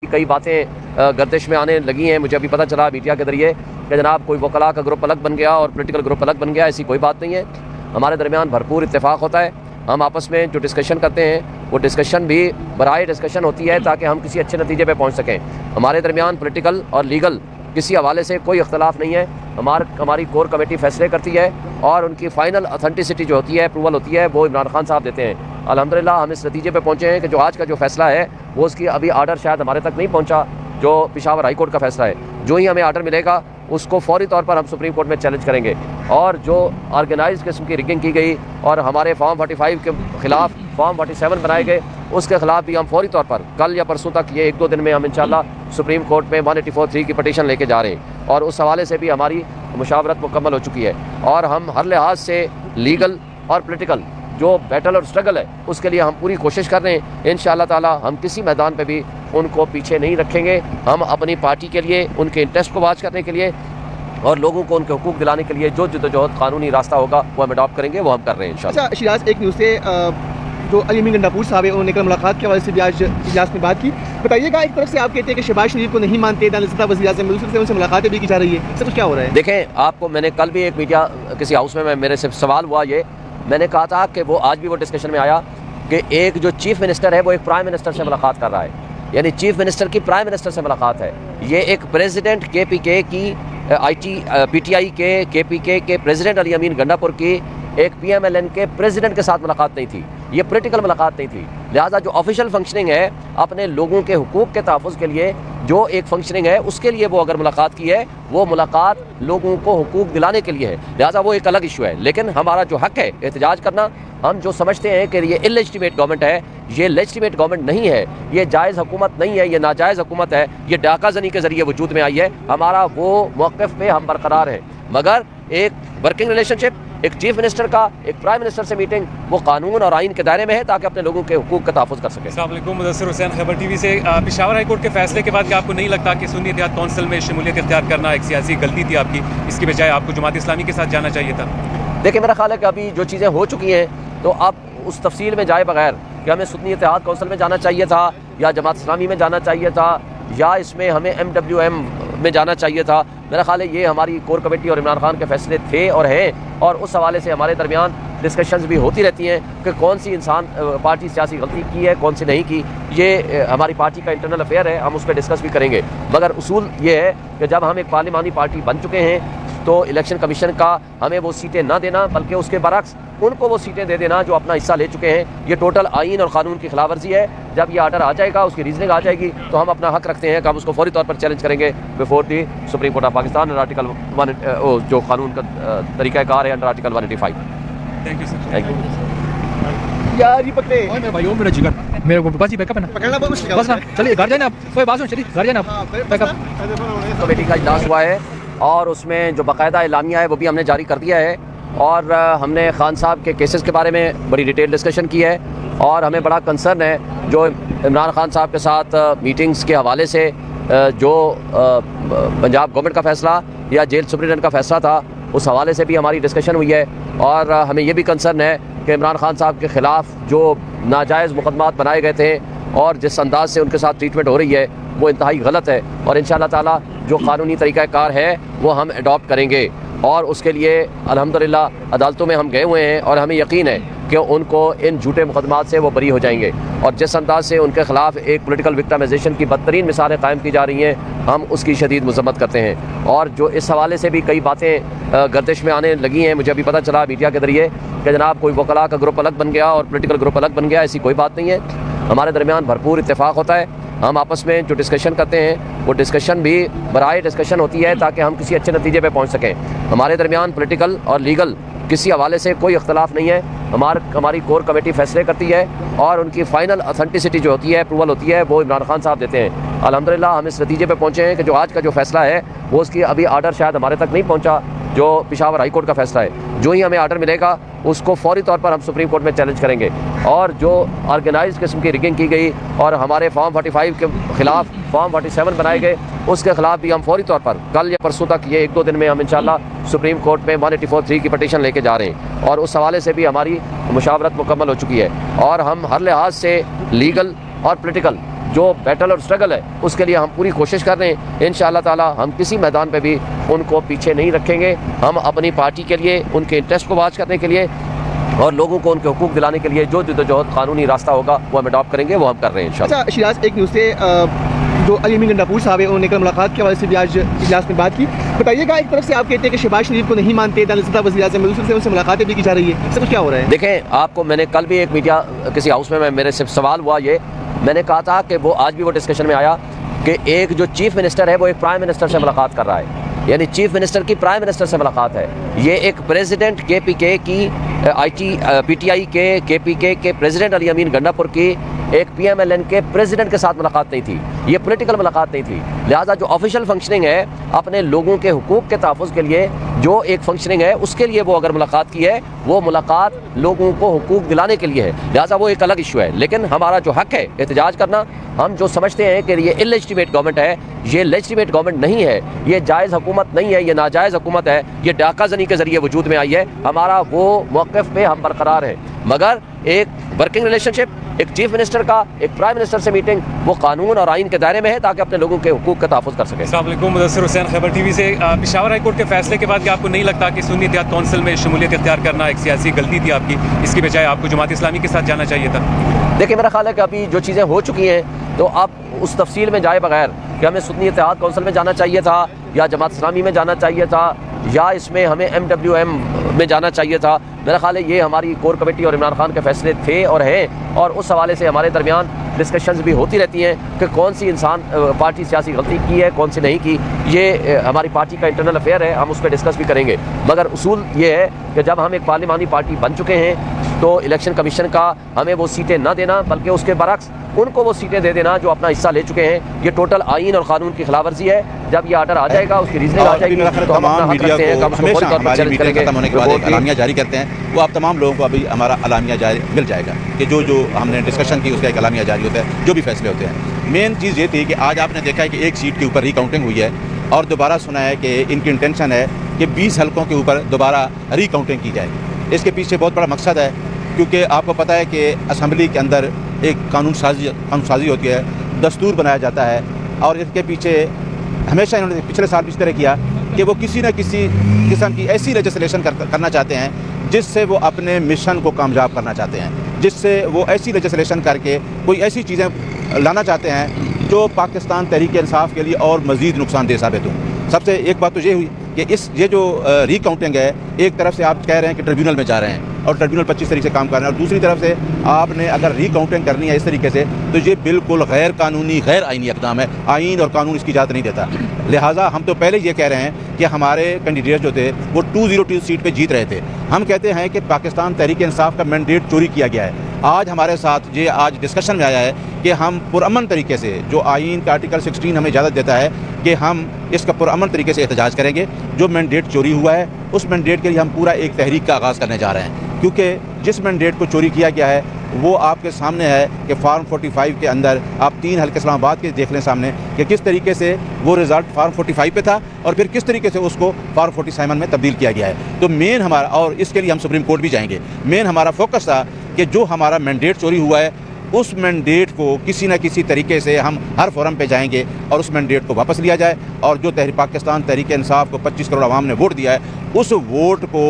कई बातें गर्दिश में आने लगी हैं। मुझे अभी पता चला मीडिया के ज़रिए कि जनाब कोई वकला का ग्रुप अलग बन गया और पॉलिटिकल ग्रुप अलग बन गया। ऐसी कोई बात नहीं है। हमारे दरमियान भरपूर इत्तेफाक होता है। हम आपस में जो डिस्कशन करते हैं वो डिस्कशन भी बराए डिस्कशन होती है ताकि हम किसी अच्छे नतीजे पर पहुँच सकें। हमारे दरमियान पॉलिटिकल और लीगल किसी हवाले से कोई इख्तलाफ नहीं है। हमारी कोर कमेटी फैसले करती है और उनकी फ़ाइनल अथेंटिसिटी जो होती है, अप्रूवल होती है, वो इमरान खान साहब देते हैं। अल्हम्दुलिल्लाह हम इस नतीजे पे पहुँचे हैं कि जो आज का जो फ़ैसला है वो उसकी अभी आर्डर शायद हमारे तक नहीं पहुँचा, जो पेशावर हाई कोर्ट का फ़ैसला है। जो ही हमें आर्डर मिलेगा उसको फौरी तौर पर हम सुप्रीम कोर्ट में चैलेंज करेंगे। और जो ऑर्गेनाइज किस्म की रिगिंग की गई और हमारे फॉर्म 45 के ख़िलाफ़ फॉर्म 47 बनाए गए, उसके ख़िलाफ़ भी हम फौरी तौर पर कल या परसों तक ये 1-2 दिन में हम इंशाल्लाह सुप्रीम कोर्ट में 184(3) की पटिशन लेके जा रहे हैं। और उस हवाले से भी हमारी मुशावरत मुकम्मल हो चुकी है और हम हर लिहाज से लीगल और पॉलिटिकल जो बैटल और स्ट्रगल है उसके लिए हम पूरी कोशिश कर रहे हैं। इंशाअल्लाह ताला हम किसी मैदान पे भी उनको पीछे नहीं रखेंगे। हम अपनी पार्टी के लिए, उनके इंटरेस्ट को वाच करने के लिए और लोगों को उनके हुकूक दिलाने के लिए जो जद्दोजहद कानूनी रास्ता होगा वो हम अडॉप्ट करेंगे, वो हम कर रहे हैं इंशाअल्लाह। अच्छा शिराज, एक न्यूज़ से जो अली अमीन गंडापुर साहब है उन्होंने कल मुलाकात के हवाले से भी आज इजलास में बात की। बताइएगा, एक तरफ से आप कहते हैं कि शहबाज शरीफ को नहीं मानते दानिश वज़ीर-ए-आज़म, दूसरी से उनसे मुलाकातें भी की जा रही है, सब कुछ क्या हो रहा है? देखें, आपको मैंने कल भी एक मीडिया किसी हाउस में मेरे से सवाल हुआ, ये मैंने कहा था कि वो आज भी वो डिस्कशन में आया कि एक जो चीफ मिनिस्टर है वो एक प्राइम मिनिस्टर से मुलाकात कर रहा है, यानी चीफ मिनिस्टर की प्राइम मिनिस्टर से मुलाकात है। ये एक प्रेसिडेंट KPK की PTI के KPK के प्रेसिडेंट अली अमीन गंडापुर की एक PMLN के प्रेसिडेंट के साथ मुलाकात नहीं थी, ये पॉलिटिकल मुलाकात नहीं थी। लिहाजा जो ऑफिशियल फंक्शनिंग है अपने लोगों के हुकूक के तहफ़्फ़ुज़ के लिए जो एक फंक्शनिंग है उसके लिए वो अगर मुलाकात की है, वो मुलाकात लोगों को हुकूक दिलाने के लिए है। लिहाजा वो एक अलग इशू है। लेकिन हमारा जो हक़ है एहतजाज करना, हम जो समझते हैं कि ये इलेजिटिमेट गवर्नमेंट है, ये लेजिटिमेट गवर्नमेंट नहीं है, ये जायज़ हुकूमत नहीं है, ये नाजायज़ हुकूमत है, ये डाका ज़नी के ज़रिए वजूद में आई है। हमारा वो मौक़िफ़ पे हम बरकरार हैं, मगर एक वर्किंग रिलेशनशिप, एक चीफ मिनिस्टर का एक प्राइम मिनिस्टर से मीटिंग, वो कानून और आइन के दायरे में है ताकि अपने लोगों के हुकूक का तहफ़्फ़ुज़ कर सकें। अस्सलाम वालेकुम, मुदस्सिर हुसैन, खबर TV से। पेशावर हाई कोर्ट के फैसले के बाद क्या आपको नहीं लगता कि सुन्नी इत्तेहाद कौंसिल में शमूलियत इख्तियार करना एक सियासी गलती थी आपकी, इसकी बजाय आपको जमात इस्लामी के साथ जाना चाहिए था? देखिए, मेरा ख्याल है कि अभी जो चीज़ें हो चुकी हैं तो अब उस तफसील में जाए बगैर कि हमें सुन्नी इत्तेहाद कौंसिल में जाना चाहिए था या जमात इस्लामी में जाना चाहिए था या इसमें हमें MWM में जाना चाहिए था, मेरा ख्याल है ये हमारी कोर कमेटी और इमरान खान के फैसले थे और हैं। और उस हवाले से हमारे दरमियान डिस्कशंस भी होती रहती हैं कि कौन सी पार्टी सियासी गलती की है, कौन सी नहीं की। ये हमारी पार्टी का इंटरनल अफेयर है, हम उस पर डिस्कस भी करेंगे। मगर उसूल ये है कि जब हम एक पार्लिमानी पार्टी बन चुके हैं तो इलेक्शन कमीशन का हमें वो सीटें ना देना, बल्कि उसके बरक्स उनको वो सीटें दे देना जो अपना हिस्सा ले चुके हैं। ये टोटल आइन और कानून की खिलाफवर्जी है। जब ये आर्डर आ जाएगा, उसकी रीजनिंग आ जाएगी, तो हम अपना हक रखते हैं कि हम उसको फौरी तौर पर चैलेंज करेंगे before the supreme court of Pakistan. Article 1 जो कानून का तरीक़ाकार है under article 185। Thank you sir. Thank you यार ये पकड़े मेरे भाई, मेरा जिगर, मेरे को बस ही बैकअप है ना, पकड़ना बहुत मुश्किल बस ना, चलिए घर जाना आप, कोई बात सुन, चलिए घर जाना आप, बैकअप। कमेटी का इजलास हुआ है और उसमें जो बाकायदा एलामिया है वो भी हमने जारी कर दिया है और हमने खान साहब के केसेस के बारे में बड़ी डिटेल डिस्कशन की है। और हमें बड़ा कंसर्न है जो इमरान खान साहब के साथ मीटिंग्स के हवाले से जो पंजाब गवर्नमेंट का फ़ैसला या जेल सुप्रिटेंडेंट का फ़ैसला था, उस हवाले से भी हमारी डिस्कशन हुई है। और हमें ये भी कंसर्न है कि इमरान खान साहब के ख़िलाफ़ जो नाजायज़ मुकदमात बनाए गए थे और जिस अंदाज से उनके साथ ट्रीटमेंट हो रही है वो इंतहाई गलत है। और इंशाअल्लाह ताला जो कानूनी तरीक़ाकार है वो हम अडॉप्ट करेंगे और उसके लिए अल्हम्दुलिल्लाह अदालतों में हम गए हुए हैं और हमें यकीन है कि उनको इन झूठे मुकदमात से वो बरी हो जाएंगे। और जिस अंदाज से उनके ख़िलाफ़ एक पॉलिटिकल विक्टिमाइजेशन की बदतरीन मिसालें कायम की जा रही हैं, हम उसकी शदीद मज़म्मत करते हैं। और जो इस हवाले से भी कई बातें गर्दिश में आने लगी हैं, मुझे अभी पता चला मीडिया के ज़रिए कि जनाब कोई वकला का ग्रुप अलग बन गया और पॉलिटिकल ग्रुप अलग बन गया। ऐसी कोई बात नहीं है। हमारे दरमियान भरपूर इत्तेफाक होता है। हम आपस में जो डिस्कशन करते हैं वो डिस्कशन भी बराए डिस्कशन होती है ताकि हम किसी अच्छे नतीजे पे पहुंच सकें। हमारे दरमियान पॉलिटिकल और लीगल किसी हवाले से कोई इख्तलाफ नहीं है। हमारी कोर कमेटी फैसले करती है और उनकी फ़ाइनल अथेंटिसिटी जो होती है, अप्रूवल होती है, वो इमरान खान साहब देते हैं। अल्हम्दुलिल्लाह हम इस नतीजे पे पहुँचे हैं कि जो आज का जो फ़ैसला है वो उसकी अभी आर्डर शायद हमारे तक नहीं पहुँचा, जो पेशावर हाई कोर्ट का फ़ैसला है। जो ही हमें आर्डर मिलेगा उसको फौरी तौर पर हम सुप्रीम कोर्ट में चैलेंज करेंगे। और जो ऑर्गेनाइज किस्म की रिगिंग की गई और हमारे फॉर्म 45 के ख़िलाफ़ फॉर्म 47 बनाए गए, उसके ख़िलाफ़ भी हम फौरी तौर पर कल या परसों तक ये 1-2 दिन में हम इंशाअल्लाह सुप्रीम कोर्ट में 184(3) की पटिशन लेके जा रहे हैं। और उस हवाले से भी हमारी मुशावरत मुकम्मल हो चुकी है और हम हर लिहाज से लीगल और पॉलिटिकल जो बैटल और स्ट्रगल है उसके लिए हम पूरी कोशिश कर रहे हैं। इंशाअल्लाह ताला हम किसी मैदान पे भी उनको पीछे नहीं रखेंगे। हम अपनी पार्टी के लिए उनके इंटरेस्ट को वाच करने के लिए और लोगों को उनके हुकूक दिलाने के लिए जो जद्दोजहद कानूनी रास्ता होगा वो हम अडॉप्ट करेंगे, वो हम कर रहे हैं इंशाअल्लाह। अच्छा शिराज, एक न्यूज़ से जो अली अमीन गंडापुर साहब है उन्होंने कल मुलाकात के हवाले से भी आज इजलास में बात की। बताइएगा, एक तरफ से आप कहते हैं कि शहबाज शरीफ को नहीं मानते, दानिश वज़ीर-ए-आज़म, दूसरी से उनसे मुलाकातें भी की जा रही है, सब कुछ क्या हो रहा है? देखें, आपको मैंने कल भी एक मीडिया किसी हाउस में मेरे से सवाल हुआ, ये मैंने कहा था कि वो आज भी वो डिस्कशन में आया कि एक जो चीफ मिनिस्टर है वो एक प्राइम मिनिस्टर से मुलाकात कर रहा है, यानी चीफ मिनिस्टर की प्राइम मिनिस्टर से मुलाकात है। ये एक प्रेसिडेंट KPK की PTI के KPK के प्रेसिडेंट अली अमीन गंडापुर की एक PMLN के प्रेसिडेंट के साथ मुलाकात नहीं थी, ये पॉलिटिकल मुलाकात नहीं थी। लिहाजा जो ऑफिशियल फंक्शनिंग है अपने लोगों के हुकूक के तहफ़्फ़ुज़ के लिए जो एक फंक्शनिंग है उसके लिए वो अगर मुलाकात की है, वो मुलाकात लोगों को हुकूक दिलाने के लिए है, लिहाजा वो एक अलग इशू है। लेकिन हमारा जो हक़ है एहतजाज करना, हम जो समझते हैं कि ये इलेजिटिमेट गवर्नमेंट है, ये लेजिटिमेट गवर्नमेंट नहीं है, ये जायज़ हुकूमत नहीं है, ये नाजायज़ हुकूमत है, ये डाका ज़नी के ज़रिए वजूद में आई है। हमारा वो मौक़िफ़ पे हम बरकरार हैं, मगर एक वर्किंग रिलेशनशिप, एक चीफ मिनिस्टर का एक प्राइम मिनिस्टर से मीटिंग, वो कानून और आइन के दायरे में है ताकि अपने लोगों के हुकूक का तहफ़्फ़ुज़ कर सकें। अस्सलाम वालेकुम, मुदस्सिर हुसैन, खैबर टीवी से। पेशावर हाई कोर्ट के फैसले के बाद क्या आपको नहीं लगता कि सुन्नी इत्तेहाद कौंसिल में शमूलियत इख्तियार करना एक सियासी गलती थी आपकी, इसकी बजाय आपको जमात इस्लामी के साथ जाना चाहिए था? देखिए, मेरा ख्याल है कि अभी जो चीज़ें हो चुकी हैं तो आप उस तफसील में जाए बगैर कि हमें सुन्नी इत्तेहाद कौंसिल में जाना चाहिए था या जमात इस्लामी में जाना चाहिए था या इसमें हमें MWM में जाना चाहिए था, मेरा ख्याल है ये हमारी कोर कमेटी और इमरान खान के फैसले थे और हैं, और उस हवाले से हमारे दरमियान डिस्कशंस भी होती रहती हैं कि कौन सी पार्टी सियासी गलती की है, कौन सी नहीं की। ये हमारी पार्टी का इंटरनल अफेयर है, हम उस पर डिस्कस भी करेंगे। मगर उसूल ये है कि जब हम एक पार्लिमानी पार्टी बन चुके हैं तो इलेक्शन कमीशन का हमें वो सीटें ना देना, बल्कि उसके बरक्स उनको वो सीटें दे देना जो अपना हिस्सा ले चुके हैं, ये टोटल आइन और कानून की खिलाफवर्जी है। जब ये ऑर्डर आ जाएगा, उसकी रीजनिंग आ जाएगी, तो हम अपना हक रखते हैं, हमेशा हमारी मीटिंग खत्म होने के बाद एक अलामिया जारी करते हैं, वो आप तमाम लोगों को अभी हमारा अलामिया जारी मिल जाएगा कि जो जो हमने डिस्कशन की उसका एक अलामिया जारी होता है, जो भी फैसले होते हैं। मेन चीज़ ये थी कि आज आपने देखा है कि एक सीट के ऊपर रिकाउंटिंग हुई है और दोबारा सुना है कि इनकी इंटेंशन है कि 20 हलकों के ऊपर दोबारा रिकाउंटिंग की जाए। इसके पीछे बहुत बड़ा मकसद है, क्योंकि आपको पता है कि असम्बली के अंदर एक कानून साजी होती है, दस्तूर बनाया जाता है, और इसके पीछे हमेशा इन्होंने पिछले साल भी इस तरह किया कि वो किसी न किसी किस्म की ऐसी लेजिस्लेशन करना चाहते हैं जिससे वो अपने मिशन को कामयाब करना चाहते हैं, जिससे वो ऐसी लेजिस्लेशन करके कोई ऐसी चीज़ें लाना चाहते हैं जो पाकिस्तान तहरीक इंसाफ के लिए और मज़ीद नुकसानदेह साबित हों। सबसे एक बात तो ये हुई कि ये जो रिकाउंटिंग है, एक तरफ से आप कह रहे हैं कि ट्रिब्यूनल में जा रहे हैं और ट्रिब्यूनल 25 तरीके से काम कर रहे हैं, और दूसरी तरफ से आपने अगर रिकाउंटिंग करनी है इस तरीके से तो ये बिल्कुल गैर कानूनी, गैर आइनी इक़दाम है। आइन और कानून इसकी इजाज़त नहीं देता। लिहाजा हम तो पहले ये कह रहे हैं कि हमारे कैंडिडेट जो थे वो 202 सीट पे जीत रहे थे। हम कहते हैं कि पाकिस्तान तहरीक इंसाफ का मैंडेट चोरी किया गया है। आज हमारे साथ ये आज डिस्कशन में आया है कि हम पुरअमन तरीके से, जो आइन का आर्टिकल 16 हमें इजाज़त देता है कि हम इसका पुरअमन तरीके से एहतजाज करेंगे। जो मैंडेट चोरी हुआ है उस मैंडेट के लिए हम पूरा एक तहरीक का आगाज़ करने जा रहे हैं, क्योंकि जिस मैंडेट को चोरी किया गया है वो आपके सामने है कि फार्म 45 के अंदर आप 3 हल्के इस्लामाबाद के देख लें सामने कि किस तरीके से वो रिज़ल्ट फार्म 45 पे था और फिर किस तरीके से उसको फार्म 47 में तब्दील किया गया है। तो मेन हमारा, और इसके लिए हम सुप्रीम कोर्ट भी जाएंगे, मेन हमारा फोकस था कि जो हमारा मैंडेट चोरी हुआ है उस मैंडेट को किसी न किसी तरीके से हम हर फोरम पे जाएंगे और उस मैंडेट को वापस लिया जाए, और जो पाकिस्तान तहरीक इंसाफ को 25 करोड़ आवाम ने वोट दिया है उस वोट को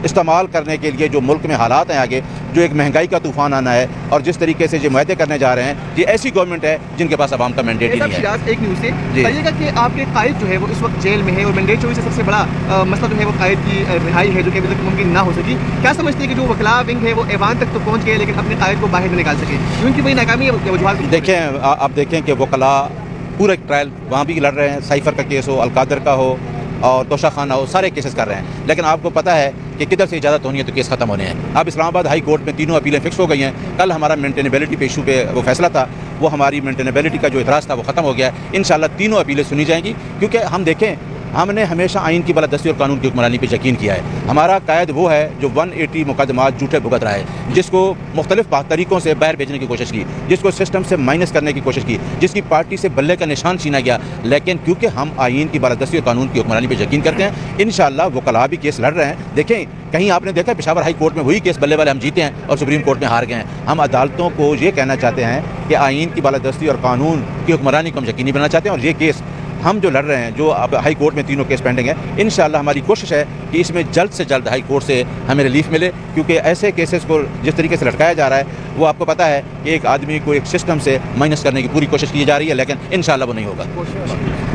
इस्तेमाल करने के लिए जो मुल्क में हालात हैं आगे, जो एक महंगाई का तूफान आना है और जिस तरीके से ये मुआहदे करने जा रहे हैं, ये ऐसी गवर्नमेंट है जिनके पास आवाम का मैंडेट ही नहीं है। एक न्यूज़ से बताइएगा कि आपके कायद जो है वो इस वक्त जेल में है और मैंडेट चोरी से सबसे बड़ा मसला जो है वो कायद की रिहाई है, जो कि अभी तक मुमकिन ना हो सकी। क्या समझते हैं कि जो वकला विंग है वो ऐवान तक तो पहुँच गए लेकिन अपने कायद को बाहर नहीं निकाल सके, उनकी वही नाकामी है? देखें, आप देखें कि वकला पूरा ट्रायल वहाँ भी लड़ रहे हैं, साइफर का केस हो, अलकादर का हो और तोशा खाना हो, सारे केसेस कर रहे हैं, लेकिन आपको पता है कि किधर से इजाज़त होनी है तो केस ख़त्म होने हैं। अब इस्लामाबाद हाई कोर्ट में 3 अपीलें फिक्स हो गई हैं। कल हमारा मेंटेनेबिलिटी पे इशू पे वो फैसला था, वो हमारी मेंटेनेबिलिटी का जो इतराज़ था वो ख़त्म हो गया है। इंशाल्लाह 3 अपीलें सुनी जाएंगी, क्योंकि हम देखें हमने हमेशा आइन की बालादस्ती और कानून की हुक्मरानी पर यकीन किया है। हमारा कायद वो है जो 180 मुकदमात झूठे भुगत रहा है, जिसको मुख्तलिफ तरीक़ों से बाहर भेजने की कोशिश की, जिसको सिस्टम से माइनस करने की कोशिश की, जिसकी पार्टी से बल्ले का निशान छीना गया। लेकिन क्योंकि हम आइन की बालादस्ती और कानून की हुक्मरानी पर यकीन करते हैं, इंशाअल्लाह वो कल भी केस लड़ रहे हैं। देखें, कहीं आपने देखा पेशावर हाई कोर्ट में वही केस बल्ले वाले हम जीते हैं और सुप्रीम कोर्ट में हार गए हैं। हम अदालतों को ये कहना चाहते हैं कि आइन की बालादस्ती और कानून की हुक्मरानी को हम यकीनी बनाना चाहते हैं। और ये केस हम जो लड़ रहे हैं, जो अब हाई कोर्ट में तीनों केस पेंडिंग है, इंशाअल्लाह हमारी कोशिश है कि इसमें जल्द से जल्द हाई कोर्ट से हमें रिलीफ मिले। क्योंकि ऐसे केसेस को जिस तरीके से लटकाया जा रहा है, वो आपको पता है कि एक आदमी को एक सिस्टम से माइनस करने की पूरी कोशिश की जा रही है, लेकिन इंशाअल्लाह वो नहीं होगा।